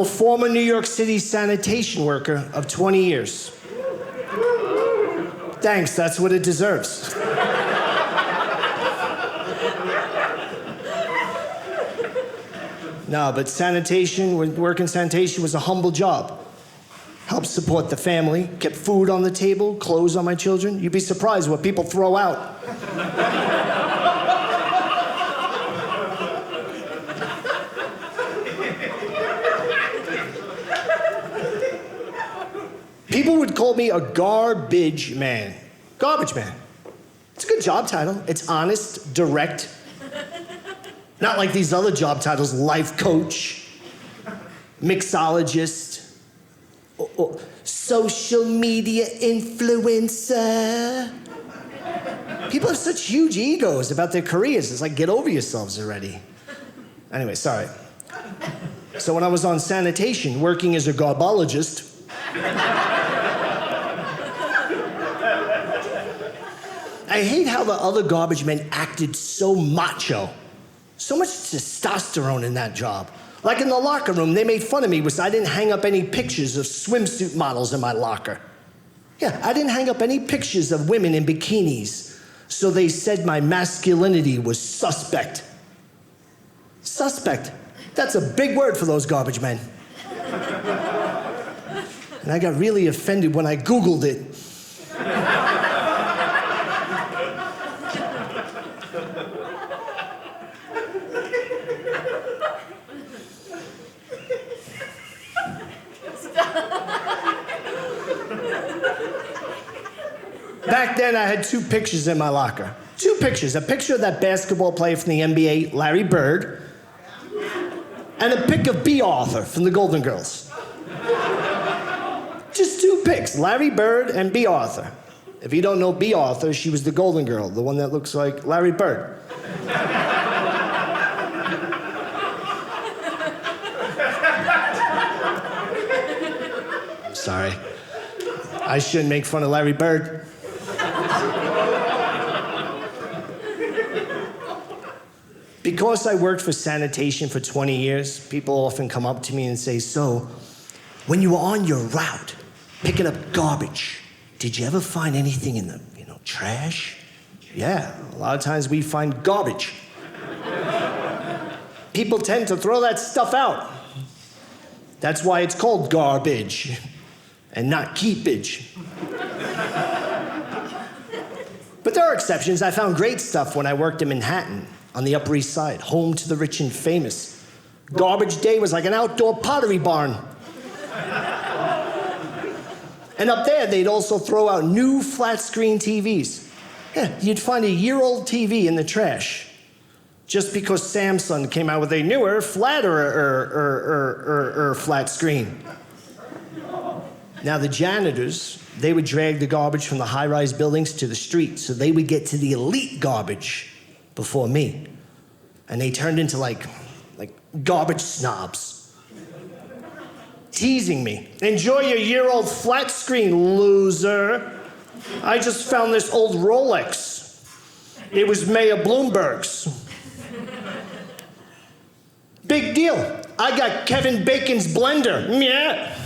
a former New York City sanitation worker of 20 years. Thanks, that's what it deserves. No, but working sanitation was a humble job. Helped support the family, kept food on the table, clothes on my children. You'd be surprised what people throw out. People would call me a garbage man. Garbage man. It's a good job title. It's honest, direct. Not like these other job titles, life coach, mixologist, or social media influencer. People have such huge egos about their careers. It's like, get over yourselves already. Anyway, sorry. So when I was on sanitation, working as a garbologist, I hate how the other garbage men acted so macho. So much testosterone in that job. Like in the locker room, they made fun of me because I didn't hang up any pictures of swimsuit models in my locker. Yeah, I didn't hang up any pictures of women in bikinis. So they said my masculinity was suspect. Suspect. That's a big word for those garbage men. And I got really offended when I Googled it. Back then, I had 2 pictures in my locker. 2 pictures. A picture of that basketball player from the NBA, Larry Bird, and a pic of B. Arthur from the Golden Girls. Just 2 pics, Larry Bird and B. Arthur. If you don't know B. Arthur, she was the Golden Girl, the one that looks like Larry Bird. I'm sorry. I shouldn't make fun of Larry Bird. Because I worked for sanitation for 20 years, people often come up to me and say, so, when you were on your route, picking up garbage, did you ever find anything in the, trash? Yeah, a lot of times we find garbage. People tend to throw that stuff out. That's why it's called garbage and not keepage. But there are exceptions. I found great stuff when I worked in Manhattan, on the Upper East Side, home to the rich and famous. Garbage day was like an outdoor pottery barn. And up there, they'd also throw out new flat-screen TVs. Yeah, you'd find a year-old TV in the trash, just because Samsung came out with a newer, flatter flat screen. Now, the janitors, they would drag the garbage from the high-rise buildings to the street, so they would get to the elite garbage before me. And they turned into like garbage snobs. Teasing me. Enjoy your year-old flat screen, loser. I just found this old Rolex. It was Mayor Bloomberg's. Big deal. I got Kevin Bacon's blender. Yeah.